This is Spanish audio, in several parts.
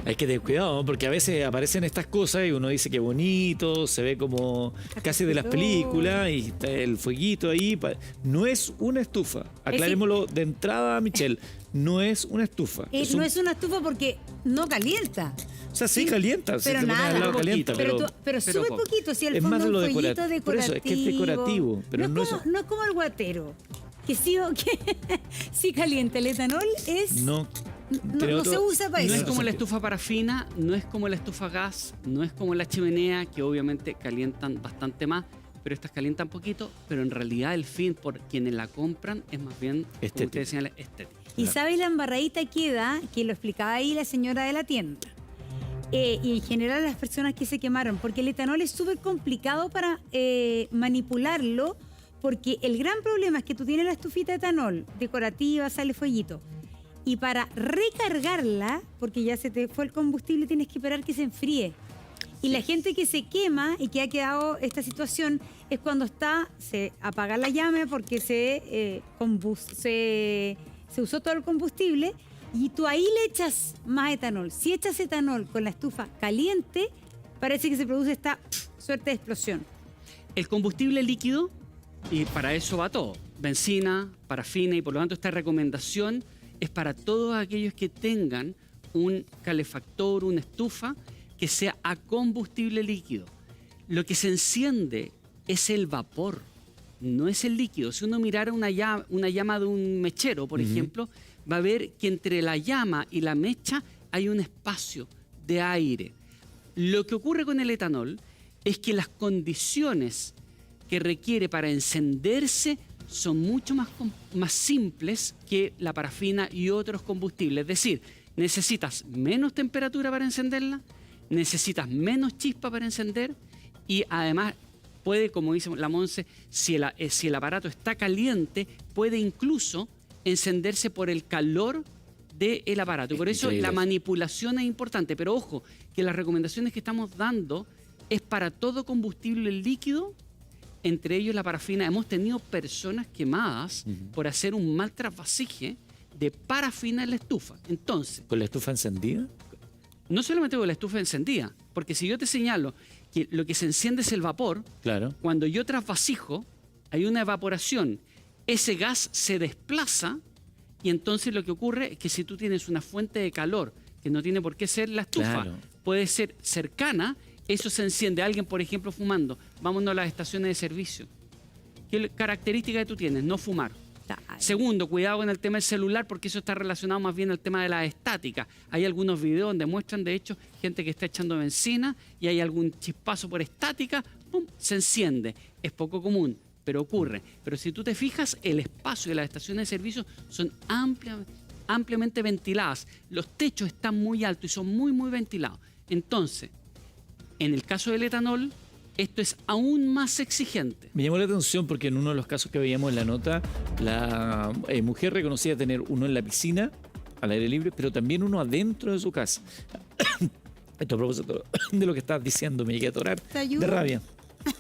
Hay que tener cuidado, porque a veces aparecen estas cosas y uno dice que bonito, se ve como casi de las películas y está el fueguito ahí. No es una estufa. Aclarémoslo de entrada, Michelle. No es una estufa. No es una estufa porque no calienta. O sea, sí calienta. Pero si te pones nada. al lado calienta, Pero súper poquito. Si al es fondo más de lo un fueguito decorativo. Por eso, es que es decorativo. decorativo. Pero no es como el guatero. Que sí, sí calienta. El etanol es... No. No se usa para No eso. es como la estufa parafina, no es como la estufa gas, no es como la chimenea, que obviamente calientan bastante más, pero estas calientan poquito, pero en realidad el fin por quienes la compran es más bien, como ustedes señalan, estético. Y sabes la embarradita queda, que lo explicaba ahí la señora de la tienda. Y en general las personas que se quemaron, porque el etanol es súper complicado para manipularlo, porque el gran problema es que tú tienes la estufita de etanol decorativa, sale fueguito, y para recargarla, porque ya se te fue el combustible, tienes que esperar que se enfríe. Y la gente que se quema y que ha quedado esta situación es cuando se apaga la llama porque se usó todo el combustible y tú ahí le echas más etanol. Si echas etanol con la estufa caliente, parece que se produce esta suerte de explosión. El combustible líquido, y para eso va todo, benzina, parafina, y por lo tanto esta recomendación es para todos aquellos que tengan un calefactor, una estufa, que sea a combustible líquido. Lo que se enciende es el vapor, no es el líquido. Si uno mirara una llama de un mechero, por ejemplo, va a ver que entre la llama y la mecha hay un espacio de aire. Lo que ocurre con el etanol es que las condiciones que requiere para encenderse son mucho más simples que la parafina y otros combustibles. Es decir, necesitas menos temperatura para encenderla, necesitas menos chispa para encender y además puede, como dice la Monse, si el aparato está caliente, puede incluso encenderse por el calor del aparato. Por eso la manipulación es importante. Pero ojo, que las recomendaciones que estamos dando es para todo combustible líquido, entre ellos la parafina. Hemos tenido personas quemadas por hacer un mal trasvasije de parafina en la estufa. Entonces, ¿con la estufa encendida? No solamente con la estufa encendida, porque si yo te señalo que lo que se enciende es el vapor, claro, cuando yo trasvasijo, hay una evaporación, ese gas se desplaza y entonces lo que ocurre es que si tú tienes una fuente de calor, que no tiene por qué ser la estufa, claro, puede ser cercana, eso se enciende. Alguien, por ejemplo, fumando, vámonos a las estaciones de servicio. ¿Qué característica tú tienes? No fumar. Segundo, cuidado con el tema del celular, porque eso está relacionado más bien al tema de la estática. Hay algunos videos donde muestran, de hecho, gente que está echando benzina y hay algún chispazo por estática, ¡pum!, se enciende. Es poco común, pero ocurre. Pero si tú te fijas, el espacio de las estaciones de servicio son ampliamente ventiladas. Los techos están muy altos y son muy, muy ventilados. Entonces, en el caso del etanol, esto es aún más exigente. Me llamó la atención porque en uno de los casos que veíamos en la nota, la mujer reconocía tener uno en la piscina, al aire libre, pero también uno adentro de su casa. Esto a propósito de lo que estás diciendo, me llegué a atorar de rabia.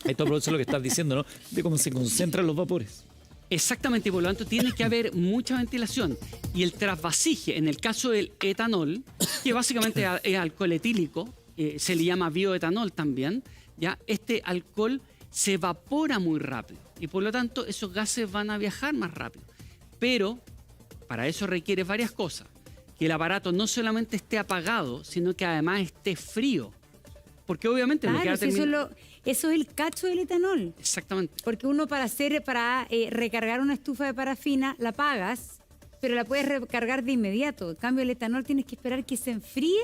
Esto a propósito de lo que estás diciendo, ¿no? De cómo se concentran los vapores. Exactamente, y por lo tanto tiene que haber mucha ventilación. Y el trasvasije, en el caso del etanol, que básicamente es alcohol etílico, se le llama bioetanol también, ¿ya? Este alcohol se evapora muy rápido y por lo tanto esos gases van a viajar más rápido. Pero para eso requiere varias cosas. Que el aparato no solamente esté apagado, sino que además esté frío. Porque obviamente... Claro, eso es el cacho del etanol. Exactamente. Porque uno para recargar una estufa de parafina la apagas, pero la puedes recargar de inmediato. En cambio, el etanol tienes que esperar que se enfríe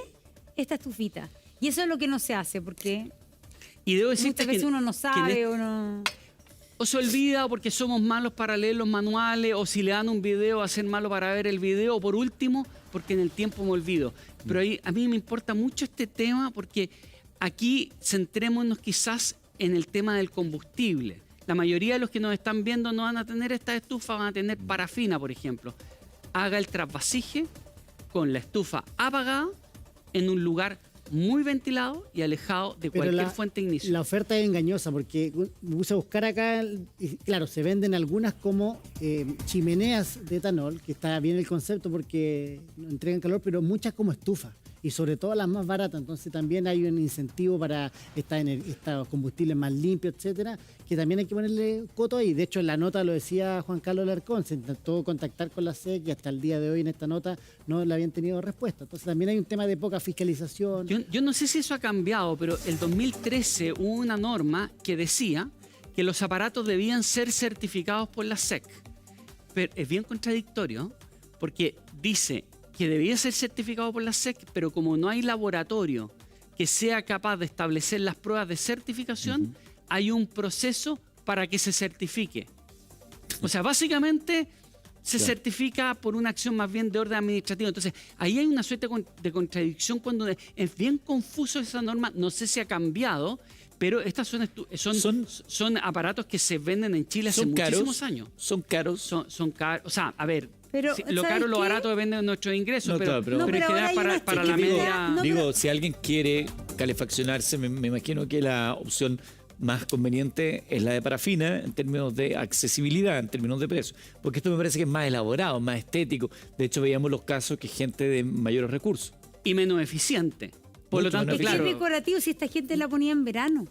esta estufita. Y eso es lo que no se hace, porque y debo decirte muchas veces uno no sabe o no... O se olvida porque somos malos para leer los manuales, o si le dan un video va a ser malo para ver el video, o por último, porque en el tiempo me olvido. Pero a mí me importa mucho este tema porque aquí centrémonos quizás en el tema del combustible. La mayoría de los que nos están viendo no van a tener esta estufa, van a tener parafina, por ejemplo. Haga el trasvasije con la estufa apagada en un lugar muy ventilado y alejado de cualquier fuente de ignición. La oferta es engañosa porque me puse a buscar acá y claro, se venden algunas como chimeneas de etanol, que está bien el concepto porque no entregan calor, pero muchas como estufa. y sobre todo las más baratas. Entonces también hay un incentivo para estos combustibles más limpios, etcétera, que también hay que ponerle coto ahí. De hecho, en la nota lo decía Juan Carlos Alarcón, se intentó contactar con la SEC y hasta el día de hoy en esta nota no le habían tenido respuesta. Entonces también hay un tema de poca fiscalización. Yo no sé si eso ha cambiado, pero el 2013 hubo una norma que decía que los aparatos debían ser certificados por la SEC. Pero es bien contradictorio porque dice que debía ser certificado por la SEC, pero como no hay laboratorio que sea capaz de establecer las pruebas de certificación, hay un proceso para que se certifique. O sea, básicamente se certifica por una acción más bien de orden administrativo. Entonces, ahí hay una suerte de contradicción cuando es bien confuso esa norma. No sé si ha cambiado, pero estas son aparatos que se venden en Chile hace muchísimos años. Son caros. Son caros. O sea, a ver, Pero, lo ¿sabes caro, lo qué? barato depende de nuestros ingresos, No, pero, claro, pero- pero en No, pero general ahora hay para una la chiquitita. media... No, Si alguien quiere calefaccionarse, me imagino que la opción más conveniente es la de parafina en términos de accesibilidad, en términos de precio. Porque esto me parece que es más elaborado, más estético. De hecho, veíamos los casos que gente de mayores recursos. y menos eficiente. Por lo Mucho tanto, menos Es que claro, es decorativo si esta gente la ponía en verano.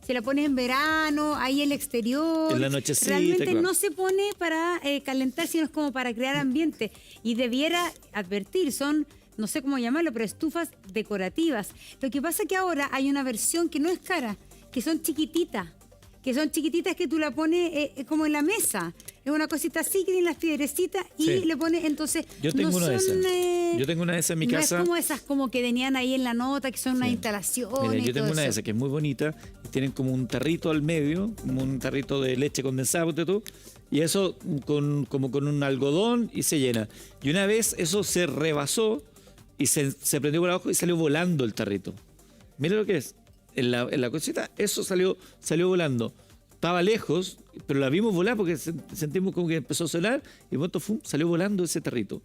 Se la pones en verano, ahí en el exterior. En la nochecita, Realmente claro. no se pone para calentar, sino es como para crear ambiente. Y debiera advertir, son, no sé cómo llamarlo, pero estufas decorativas. Lo que pasa es que ahora hay una versión que no es cara, que son chiquititas. Que tú la pones como en la mesa. Es una cosita así que tiene las piedrecitas y Sí. le pones, entonces. Yo tengo no una de esas. son, Yo tengo una de esas en mi no casa. es como esas como que tenían ahí en la nota, que son unas instalaciones. Mira, y yo tengo todo una de eso. esas que es muy bonita. Y tienen como un tarrito al medio, como un tarrito de leche condensada, ponte tú, y eso como con un algodón y se llena. Y una vez eso se rebasó y se prendió por abajo y salió volando el tarrito. Mira lo que es. En la cosita, eso salió volando. Estaba lejos, pero la vimos volar porque sentimos como que empezó a sonar y de pronto salió volando ese tarrito.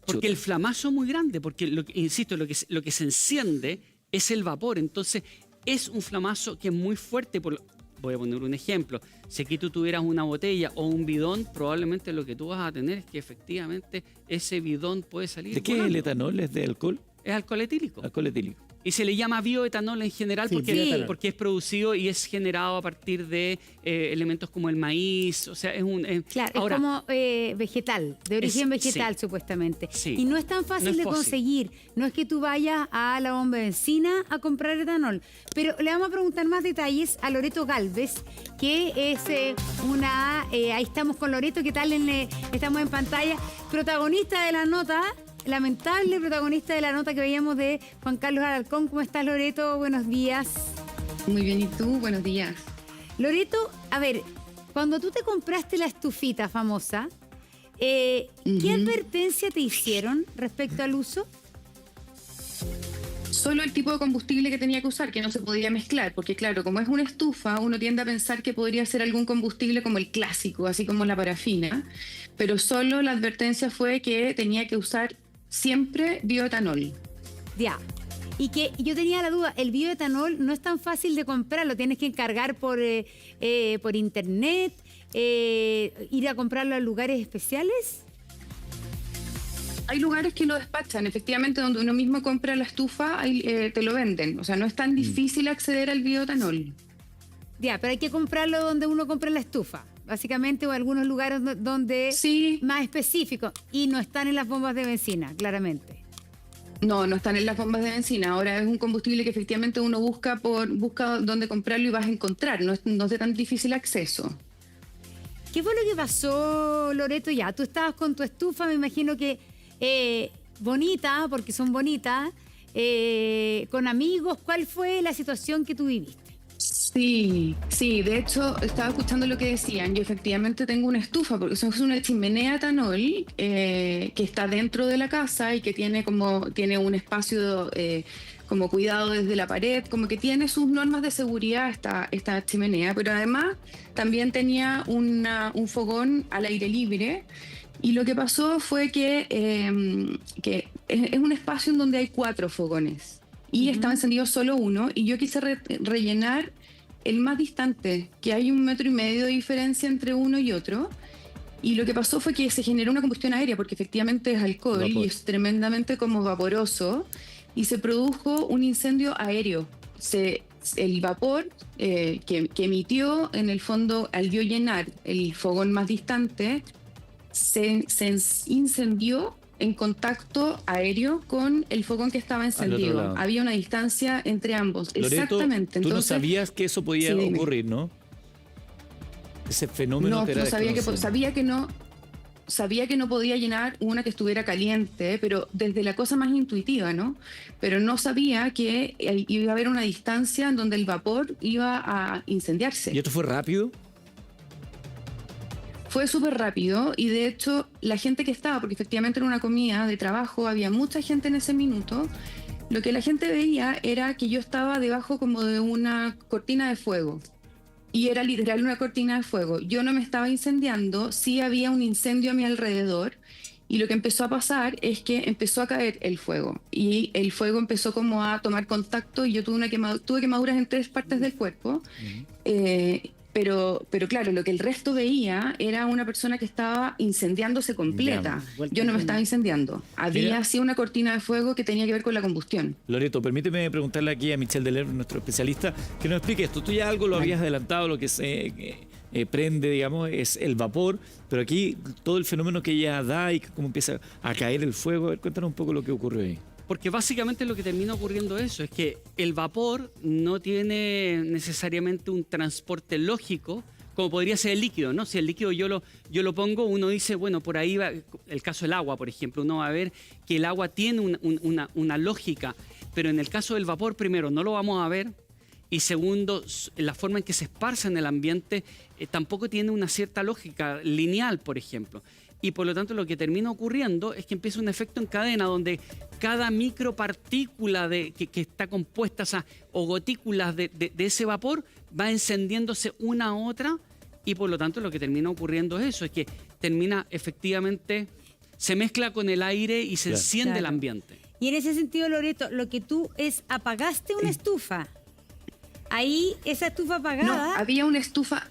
porque el flamazo es muy grande, porque, insisto, lo que se enciende es el vapor. Entonces, es un flamazo que es muy fuerte. Voy a poner un ejemplo. Si aquí tú tuvieras una botella o un bidón, probablemente lo que tú vas a tener es que efectivamente ese bidón puede salir ¿De qué es volando. el etanol? ¿Es de alcohol? Es alcohol etílico. Alcohol etílico. Y se le llama bioetanol en general Sí, bioetanol. porque es producido y es generado a partir de elementos como el maíz. O sea, es un... Claro, ahora, es como vegetal, de origen Es- vegetal sí. supuestamente. Sí. Y no es tan fácil No es de fácil. conseguir. No es que tú vayas a la bomba de benzina a comprar etanol. Pero le vamos a preguntar más detalles a Loreto Galvez, que es ahí estamos con Loreto, ¿qué tal? Estamos en pantalla. Protagonista de la nota, lamentable protagonista de la nota que veíamos de Juan Carlos Alarcón. ¿Cómo estás, Loreto? Buenos días. Muy bien, ¿y tú? Buenos días. Loreto, a ver, cuando tú te compraste la estufita famosa, ¿qué advertencia te hicieron respecto al uso? Solo el tipo de combustible que tenía que usar, que no se podía mezclar, porque claro, como es una estufa, uno tiende a pensar que podría ser algún combustible como el clásico, así como la parafina, pero solo la advertencia fue que tenía que usar siempre bioetanol. Ya. Y que yo tenía la duda, el bioetanol no es tan fácil de comprar, lo tienes que encargar por internet, ir a comprarlo a lugares especiales. Hay lugares que lo despachan, efectivamente, donde uno mismo compra la estufa, ahí, te lo venden. O sea, no es tan difícil acceder al bioetanol. Ya, pero hay que comprarlo donde uno compra la estufa, básicamente, o algunos lugares donde Sí. más específicos, y no están en las bombas de benzina, claramente. No, no están en las bombas de benzina. Ahora es un combustible que efectivamente uno busca dónde comprarlo y vas a encontrar. No es de tan difícil acceso. ¿Qué fue lo que pasó, Loreto? Ya, tú estabas con tu estufa, me imagino que bonita, porque son bonitas, con amigos. ¿Cuál fue la situación que tú viviste? Sí, de hecho estaba escuchando lo que decían. Yo efectivamente tengo una estufa, porque eso es una chimenea etanol que está dentro de la casa y que tiene un espacio como cuidado desde la pared, como que tiene sus normas de seguridad esta chimenea, pero además también tenía un fogón al aire libre. Y lo que pasó fue que es un espacio en donde hay 4 fogones y estaba encendido solo uno, y yo quise rellenar el más distante, que hay 1,5 metros de diferencia entre uno y otro. Y lo que pasó fue que se generó una combustión aérea, porque efectivamente es alcohol Vapor. y es tremendamente como vaporoso. y se produjo un incendio aéreo. El vapor que emitió, en el fondo, al yo llenar el fogón más distante, se incendió en contacto aéreo con el fogón que estaba encendido. lado. Había una distancia entre ambos. Loreto, Exactamente. tú no Entonces, sabías que eso podía Sí, dime. ocurrir, ¿no? Ese fenómeno no, que era no sabía desconocido. sabía que no podía llenar una que estuviera caliente, pero desde la cosa más intuitiva, ¿no? Pero no sabía que iba a haber una distancia en donde el vapor iba a incendiarse. ¿Y esto fue rápido? Fue súper rápido y de hecho la gente que estaba, porque efectivamente era una comida de trabajo, había mucha gente en ese minuto, lo que la gente veía era que yo estaba debajo como de una cortina de fuego. Y era literal una cortina de fuego. Yo no me estaba incendiando, sí había un incendio a mi alrededor. Y lo que empezó a pasar es que empezó a caer el fuego. Y el fuego empezó como a tomar contacto y yo tuve tuve quemaduras en 3 partes del cuerpo. Pero claro, lo que el resto veía era una persona que estaba incendiándose completa. Ya, Yo no me estaba incendiando. Había Mira. así una cortina de fuego que tenía que ver con la combustión. Loreto, permíteme preguntarle aquí a Michel Deler, nuestro especialista, que nos explique esto. Tú ya algo lo habías adelantado, lo que se prende, digamos, es el vapor, pero aquí todo el fenómeno que ella da y cómo empieza a caer el fuego. A ver, cuéntanos un poco lo que ocurrió ahí. Porque básicamente lo que termina ocurriendo eso es que el vapor no tiene necesariamente un transporte lógico como podría ser el líquido, ¿no? Si el líquido yo lo pongo, uno dice, bueno, por ahí va, el caso del agua, por ejemplo, uno va a ver que el agua tiene una lógica, pero en el caso del vapor, primero, no lo vamos a ver, y segundo, la forma en que se esparce en el ambiente tampoco tiene una cierta lógica lineal, por ejemplo. Y por lo tanto lo que termina ocurriendo es que empieza un efecto en cadena donde cada micropartícula que está compuesta, o gotículas de ese vapor va encendiéndose una a otra, y por lo tanto lo que termina ocurriendo es eso, es que termina efectivamente, se mezcla con el aire y se Claro. enciende el Claro. ambiente. Y en ese sentido, Loreto, lo que tú apagaste una estufa. Ahí, esa estufa No, apagada. había una estufa.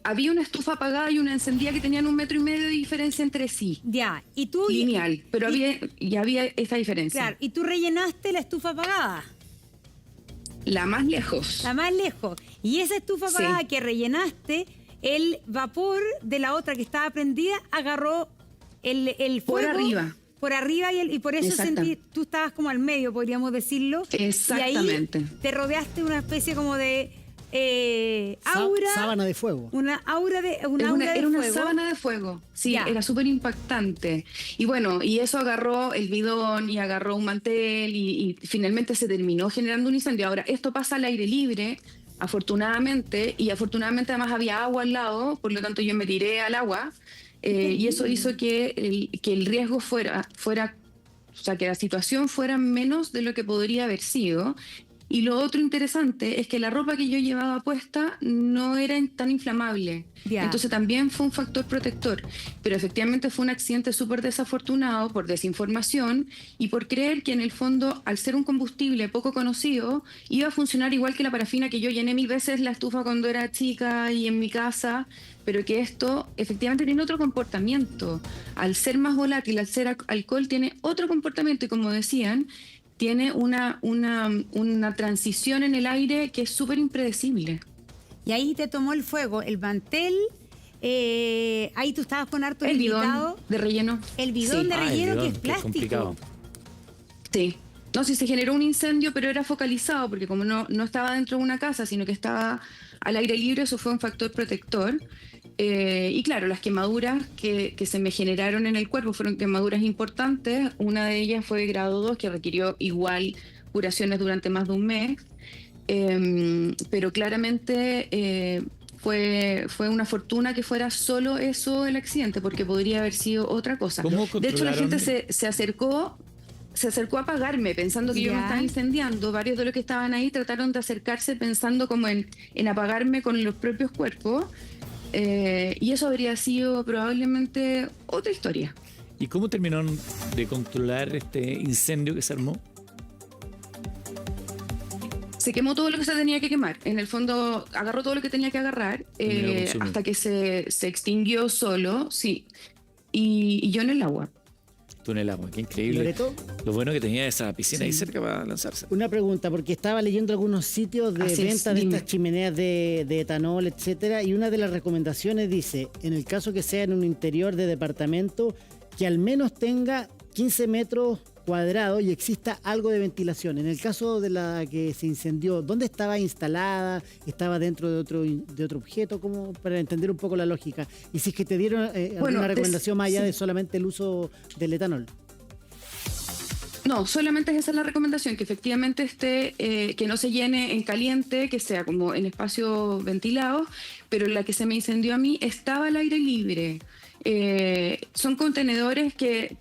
Había una estufa apagada y una encendida que tenían 1,5 metros de diferencia entre sí. Ya, y tú. Lineal, pero había esa diferencia. Claro, y tú rellenaste la estufa apagada, La más lejos. la más lejos. Y esa estufa Sí. apagada que rellenaste, el vapor de la otra que estaba prendida agarró el Por fuego. arriba. Por arriba y por eso Exacto. tú estabas como al medio, podríamos decirlo. Exactamente. Y ahí te rodeaste una especie como de aura. Sábana de fuego. Una aura de Era una fuego. sábana de fuego. Sí, Ya. era súper impactante. Y bueno, y eso agarró el bidón y agarró un mantel y finalmente se terminó generando un incendio. Ahora, esto pasa al aire libre, afortunadamente, y afortunadamente además había agua al lado, por lo tanto yo me tiré al agua y eso hizo que el riesgo fuera, o sea, que la situación fuera menos de lo que podría haber sido. Y lo otro interesante es que la ropa que yo llevaba puesta no era tan inflamable. Ya. Entonces también fue un factor protector. Pero efectivamente fue un accidente súper desafortunado por desinformación y por creer que en el fondo, al ser un combustible poco conocido, iba a funcionar igual que la parafina, que yo llené 1000 veces la estufa cuando era chica y en mi casa, pero que esto efectivamente tiene otro comportamiento. Al ser más volátil, al ser alcohol, tiene otro comportamiento y como decían, tiene una transición en el aire que es súper impredecible. Y ahí te tomó el fuego, el mantel. Ahí tú estabas con harto El limitado. bidón de relleno. El bidón Sí. de el relleno bidón, que es que plástico. complicado. Sí. No, sí se generó un incendio, pero era focalizado, porque como no estaba dentro de una casa, sino que estaba al aire libre, eso fue un factor protector. Y claro, las quemaduras que se me generaron en el cuerpo fueron quemaduras importantes. Una de ellas fue de grado 2, que requirió igual curaciones durante más de un mes. Pero claramente fue una fortuna que fuera solo eso el accidente, porque podría haber sido otra cosa. ¿Cómo De hecho, la controlaron? gente se acercó a apagarme pensando que yo me Ya. estaba incendiando. Varios de los que estaban ahí trataron de acercarse pensando como en apagarme con los propios cuerpos. Y eso habría sido probablemente otra historia. ¿Y cómo terminaron de controlar este incendio que se armó? Se quemó todo lo que se tenía que quemar. En el fondo agarró todo lo que tenía que agarrar Y lo consumió. hasta que se extinguió solo, sí. Y yo en el agua. túnel agua. Qué increíble. Loreto, Lo bueno que tenía esa piscina ahí cerca para lanzarse. una pregunta, porque estaba leyendo algunos sitios de Así es, ventas de dime. estas chimeneas de etanol, etcétera, y una de las recomendaciones dice, en el caso que sea en un interior de departamento, que al menos tenga 15 metros cuadrados y exista algo de ventilación. En el caso de la que se incendió, ¿dónde estaba instalada? ¿Estaba dentro de otro objeto? Como para entender un poco la lógica. Y si es que te dieron alguna recomendación más allá de solamente el uso del etanol. No, solamente esa es la recomendación, que efectivamente esté, que no se llene en caliente, que sea como en espacios ventilados, pero la que se me incendió a mí estaba al aire libre. Son contenedores que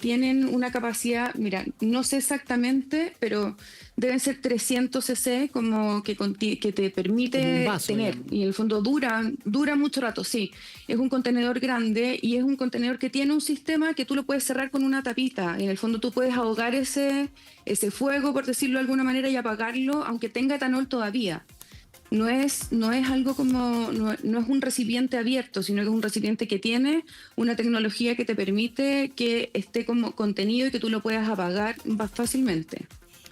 tienen una capacidad, mira, no sé exactamente, pero deben ser 300 cc, como que te permite Como un vaso, tener. digamos. Y en el fondo dura mucho rato, sí. Es un contenedor grande y es un contenedor que tiene un sistema que tú lo puedes cerrar con una tapita. En el fondo tú puedes ahogar ese fuego, por decirlo de alguna manera, y apagarlo, aunque tenga etanol todavía. No es algo como, no es un recipiente abierto, sino que es un recipiente que tiene una tecnología que te permite que esté como contenido y que tú lo puedas apagar más fácilmente.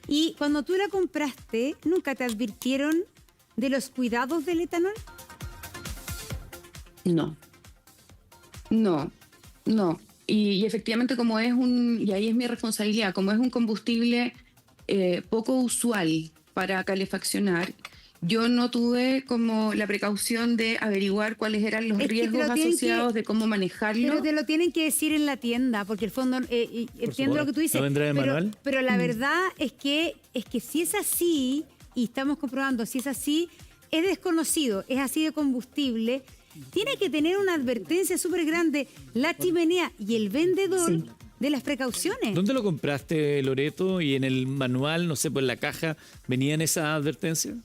Y cuando tú la compraste, ¿nunca te advirtieron de los cuidados del etanol? No. Y efectivamente y ahí es mi responsabilidad, como es un combustible poco usual para calefaccionar, yo no tuve como la precaución de averiguar cuáles eran los Es que te riesgos lo tienen asociados de cómo manejarlo. Pero te lo tienen que decir en la tienda, porque el fondo, entiendo lo que tú dices. ¿No vendrá en el manual? Pero la verdad es que si es así, y estamos comprobando si es así, es desconocido, es así de combustible, tiene que tener una advertencia súper grande la chimenea y el vendedor Sí. de las precauciones. ¿Dónde lo compraste, Loreto? Y en el manual, no sé, pues en la caja, ¿venían esas advertencias?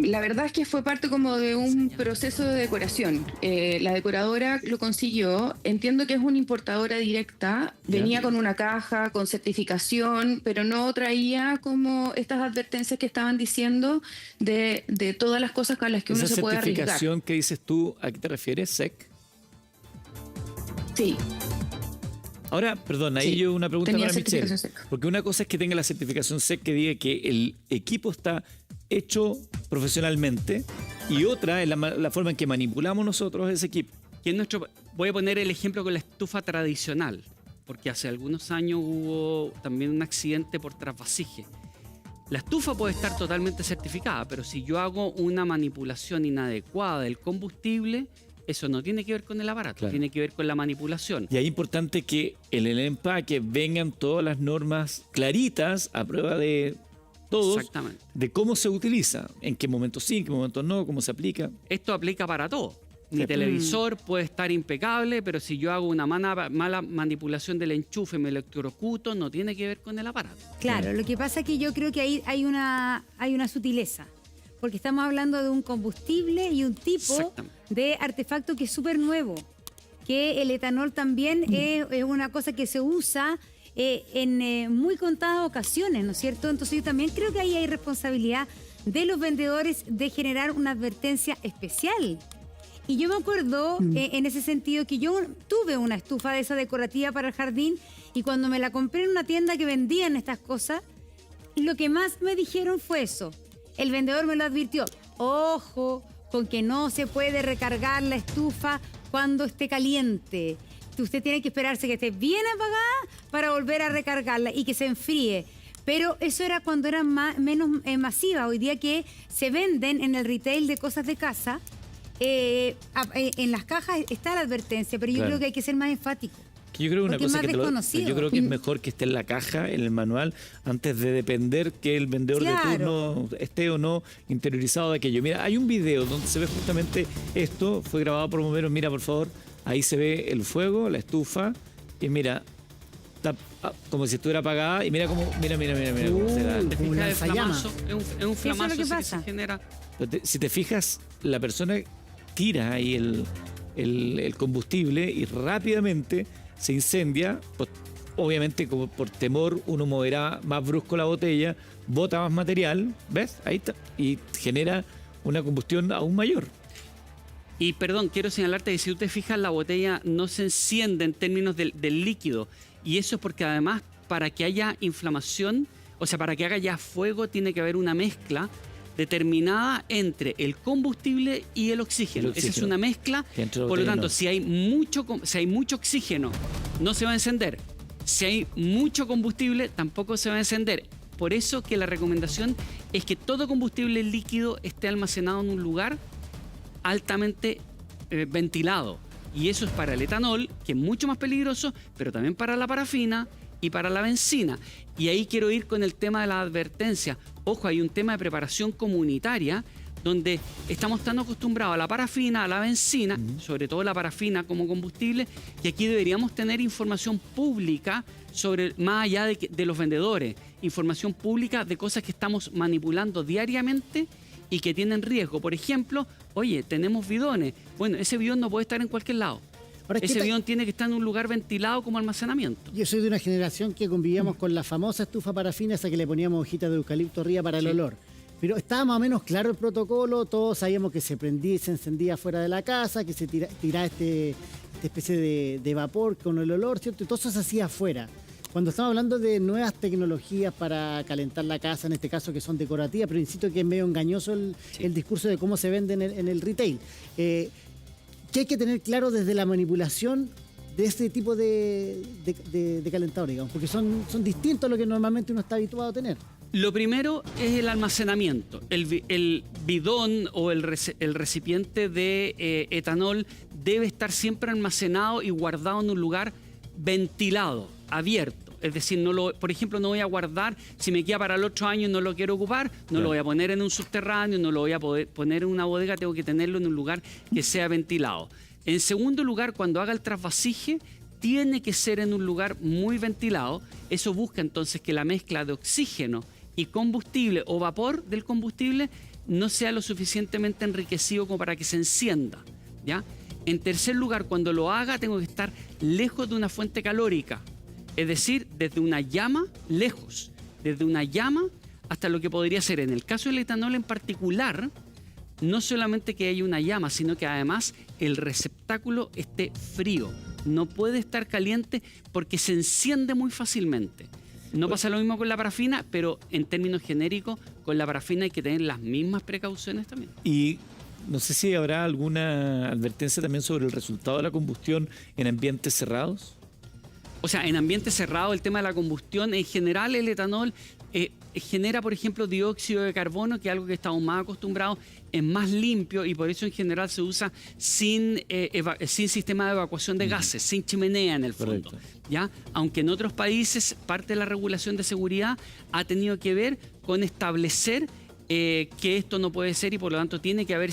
La verdad es que fue parte como de un proceso de decoración. La decoradora lo consiguió. Entiendo que es una importadora directa. Venía con una caja, con certificación, pero no traía como estas advertencias que estaban diciendo de todas las cosas con las que uno Esa se puede arriesgar. certificación que dices tú, ¿a qué te refieres? ¿SEC? Sí. Ahora, perdón, ahí Sí, yo una pregunta tenía para Michelle. certificación SEC. Porque una cosa es que tenga la certificación SEC que diga que el equipo está hecho profesionalmente y otra es la forma en que manipulamos nosotros ese equipo. Voy a poner el ejemplo con la estufa tradicional, porque hace algunos años hubo también un accidente por trasvasije. La estufa puede estar totalmente certificada, pero si yo hago una manipulación inadecuada del combustible, eso no tiene que ver con el aparato, Claro. tiene que ver con la manipulación. Y ahí es importante que en el empaque vengan todas las normas claritas a prueba de todos Exactamente. de cómo se utiliza, en qué momentos sí, en qué momentos no, cómo se aplica. Esto aplica para todo. Mi Sí. televisor puede estar impecable, pero si yo hago una mala manipulación del enchufe, me electrocuto, no tiene que ver con el aparato. Claro, lo que pasa es que yo creo que ahí hay una sutileza, porque estamos hablando de un combustible y un tipo Exactamente. de artefacto que es súper nuevo, que el etanol también es una cosa que se usa en muy contadas ocasiones, ¿no es cierto? Entonces yo también creo que ahí hay responsabilidad de los vendedores de generar una advertencia especial. Y yo me acuerdo en ese sentido que yo tuve una estufa de esa decorativa para el jardín y cuando me la compré en una tienda que vendían estas cosas, lo que más me dijeron fue eso. El vendedor me lo advirtió. Ojo con que no se puede recargar la estufa cuando esté caliente. Usted tiene que esperarse que esté bien apagada para volver a recargarla y que se enfríe. Pero eso era cuando era menos masiva. Hoy día que se venden en el retail de cosas de casa, en las cajas está la advertencia, pero yo Claro. creo que hay que ser más enfático. Que yo creo que una Porque es cosa más que desconocido. yo creo que es mejor que esté en la caja, en el manual, antes de depender que el vendedor Claro. de turno esté o no interiorizado de aquello. Mira, hay un video donde se ve justamente esto, fue grabado por bomberos, mira por favor, ahí se ve el fuego, la estufa, y mira, está como si estuviera apagada, y mira cómo, mira cómo se da. ¿Te Como un fijas el lanzallamas. flamazo? Es un Sí, eso es flamazo lo que ese que pasa. se genera. Pero si te fijas, la persona tira ahí el combustible y rápidamente se incendia. Pues, obviamente, como por temor, uno moverá más brusco la botella, bota más material, ¿ves? Ahí está. Y genera una combustión aún mayor. Y perdón, quiero señalarte que si tú te fijas, la botella no se enciende en términos del líquido. Y eso es porque además, para que haya inflamación, o sea, para que haga ya fuego, tiene que haber una mezcla determinada entre el combustible y el oxígeno. Esa es una mezcla. Por lo tanto, si hay mucho oxígeno, no se va a encender. Si hay mucho combustible, tampoco se va a encender. Por eso que la recomendación es que todo combustible líquido esté almacenado en un lugar altamente ventilado. Y eso es para el etanol, que es mucho más peligroso, pero también para la parafina y para la benzina. Y ahí quiero ir con el tema de la advertencia. Ojo, hay un tema de preparación comunitaria donde estamos tan acostumbrados a la parafina, a la benzina, sobre todo la parafina como combustible, que aquí deberíamos tener información pública sobre, más allá de los vendedores, información pública de cosas que estamos manipulando diariamente y que tienen riesgo. Por ejemplo, oye, tenemos bidones. Bueno, ese bidón no puede estar en cualquier lado. Ahora, Ese bidón tiene que estar en un lugar ventilado como almacenamiento. Yo soy de una generación que convivíamos con la famosa estufa parafina, esa que le poníamos hojitas de eucalipto arriba para el olor. Pero estaba más o menos claro el protocolo, todos sabíamos que se prendía y se encendía fuera de la casa, que se tiraba esta especie de vapor con el olor, ¿cierto? Y todo eso se hacía afuera. Cuando estamos hablando de nuevas tecnologías para calentar la casa, en este caso que son decorativas, pero insisto que es medio engañoso el discurso de cómo se venden en el retail. Que hay que tener claro desde la manipulación de este tipo de calentador, digamos, porque son distintos a lo que normalmente uno está habituado a tener. Lo primero es el almacenamiento. El bidón o el recipiente de etanol debe estar siempre almacenado y guardado en un lugar ventilado, abierto. Es decir, por ejemplo, no voy a guardar, si me queda para el otro año y no lo quiero ocupar, no lo voy a poner en un subterráneo, no lo voy a poder poner en una bodega, tengo que tenerlo en un lugar que sea ventilado. En segundo lugar, cuando haga el trasvasije, tiene que ser en un lugar muy ventilado. Eso busca entonces que la mezcla de oxígeno y combustible o vapor del combustible no sea lo suficientemente enriquecido como para que se encienda, ¿ya? En tercer lugar, cuando lo haga, tengo que estar lejos de una fuente calórica. Es decir, desde una llama, lejos, desde una llama hasta lo que podría ser, en el caso del etanol en particular, no solamente que haya una llama, sino que además el receptáculo esté frío. No puede estar caliente porque se enciende muy fácilmente. No pasa lo mismo con la parafina, pero en términos genéricos, con la parafina hay que tener las mismas precauciones también. Y no sé si habrá alguna advertencia también sobre el resultado de la combustión en ambientes cerrados. O sea, en ambiente cerrado, el tema de la combustión, en general el etanol genera, por ejemplo, dióxido de carbono, que es algo que estamos más acostumbrados, es más limpio y por eso en general se usa sin sistema de evacuación de gases, sin chimenea en el fondo. ¿Ya? Aunque en otros países parte de la regulación de seguridad ha tenido que ver con establecer que esto no puede ser y por lo tanto tiene que haber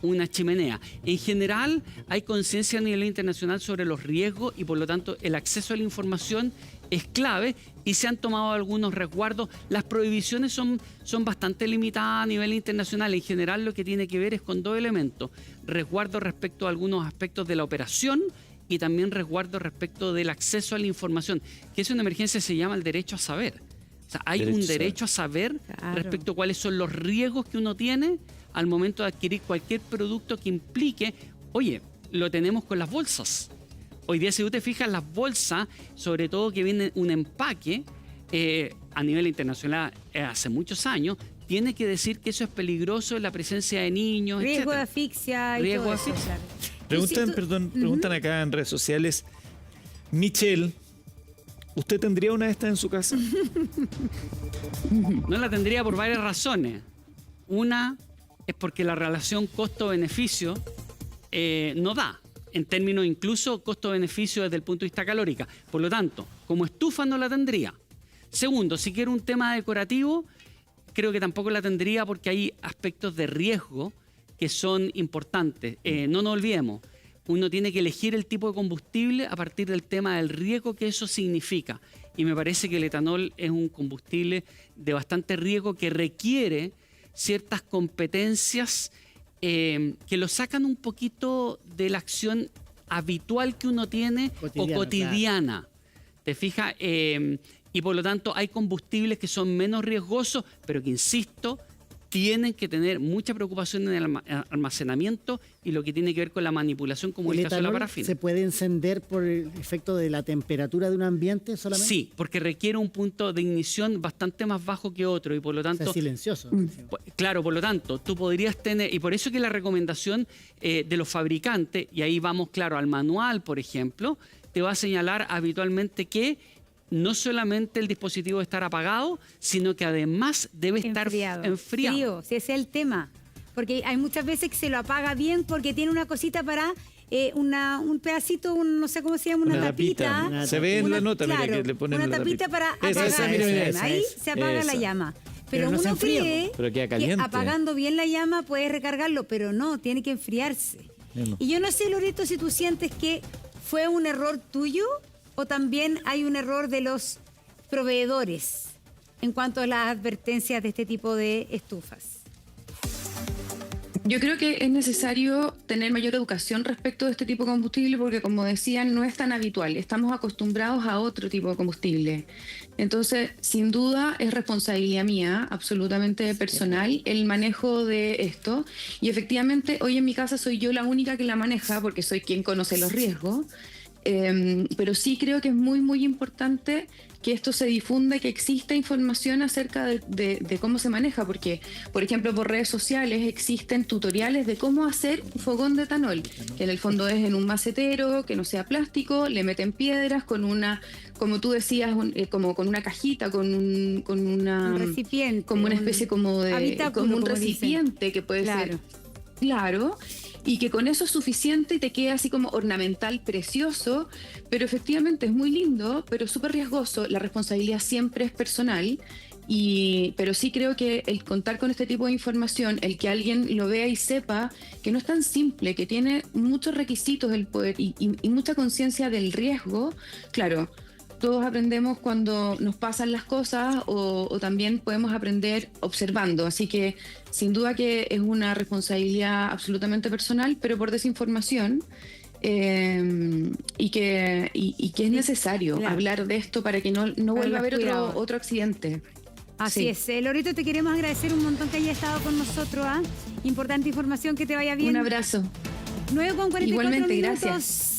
una chimenea. En general hay conciencia a nivel internacional sobre los riesgos y por lo tanto el acceso a la información es clave y se han tomado algunos resguardos. Las prohibiciones son bastante limitadas a nivel internacional. En general lo que tiene que ver es con dos elementos: resguardo respecto a algunos aspectos de la operación y también resguardo respecto del acceso a la información, que es una emergencia, se llama el derecho a saber. O sea, hay un derecho a saber respecto a cuáles son los riesgos que uno tiene al momento de adquirir cualquier producto que implique, oye, lo tenemos con las bolsas. Hoy día, si tú te fijas, las bolsas, sobre todo que viene un empaque, a nivel internacional hace muchos años, tiene que decir que eso es peligroso en la presencia de niños, riesgo etcétera. de asfixia y Riesgo todo de eso, asfixia. claro. Preguntan acá en redes sociales, Michelle, ¿usted tendría una de estas en su casa? No la tendría por varias razones. Una es porque la relación costo-beneficio no da, en términos incluso costo-beneficio desde el punto de vista calórico. Por lo tanto, como estufa no la tendría. Segundo, si quiero un tema decorativo, creo que tampoco la tendría porque hay aspectos de riesgo que son importantes. No nos olvidemos, uno tiene que elegir el tipo de combustible a partir del tema del riesgo que eso significa. Y me parece que el etanol es un combustible de bastante riesgo que requiere ciertas competencias que lo sacan un poquito de la acción habitual que uno tiene o cotidiana. Claro. ¿Te fijas? Y por lo tanto hay combustibles que son menos riesgosos, pero que, insisto, tienen que tener mucha preocupación en el almacenamiento y lo que tiene que ver con la manipulación, como el caso de la etanol parafina. se puede encender por el efecto de la temperatura de un ambiente solamente? Sí, porque requiere un punto de ignición bastante más bajo que otro y por lo O sea, tanto... es silencioso. Claro, por lo tanto, tú podrías tener, y por eso que la recomendación de los fabricantes, y ahí vamos, claro, al manual, por ejemplo, te va a señalar habitualmente que no solamente el dispositivo debe estar apagado, sino que además debe estar enfriado. Frío, si ese es el tema. Porque hay muchas veces que se lo apaga bien porque tiene una cosita para un pedacito, no sé cómo se llama, una tapita. Se ve en la nota, mira, claro, que le ponen una la tapita para apagar. esa, Ahí se apaga la esa. llama. Pero Pero no se uno enfría, cree pero queda que caliente. apagando bien la llama puedes recargarlo, pero no, tiene que enfriarse. No. Y yo no sé, Loreto, si tú sientes que fue un error tuyo o también hay un error de los proveedores en cuanto a las advertencias de este tipo de estufas. Yo creo que es necesario tener mayor educación respecto de este tipo de combustible porque, como decían, no es tan habitual. Estamos acostumbrados a otro tipo de combustible. Entonces, sin duda, es responsabilidad mía, absolutamente personal, el manejo de esto. Y efectivamente, hoy en mi casa soy yo la única que la maneja porque soy quien conoce los riesgos. Pero sí creo que es muy, muy importante que esto se difunda y que exista información acerca de cómo se maneja, porque, por ejemplo, por redes sociales existen tutoriales de cómo hacer un fogón de etanol, que en el fondo es en un macetero, que no sea plástico, le meten piedras con una, como tú decías, como con una cajita, con una... Un recipiente. Como una especie como de... habitáculo, como un como dicen. recipiente que puede Claro. ser... Claro, y que con eso es suficiente y te queda así como ornamental precioso, pero efectivamente es muy lindo, pero súper riesgoso. La responsabilidad siempre es personal, pero sí creo que el contar con este tipo de información, el que alguien lo vea y sepa que no es tan simple, que tiene muchos requisitos el poder y mucha conciencia del riesgo, claro. Todos aprendemos cuando nos pasan las cosas o también podemos aprender observando. Así que sin duda que es una responsabilidad absolutamente personal, pero por desinformación y que es necesario claro. hablar de esto para que no vuelva más a haber cuidado. otro accidente. Así Sí. es. Lorito, te queremos agradecer un montón que hayas estado con nosotros. Importante información, que te vaya bien. Un abrazo. 9:44 Igualmente, minutos. gracias.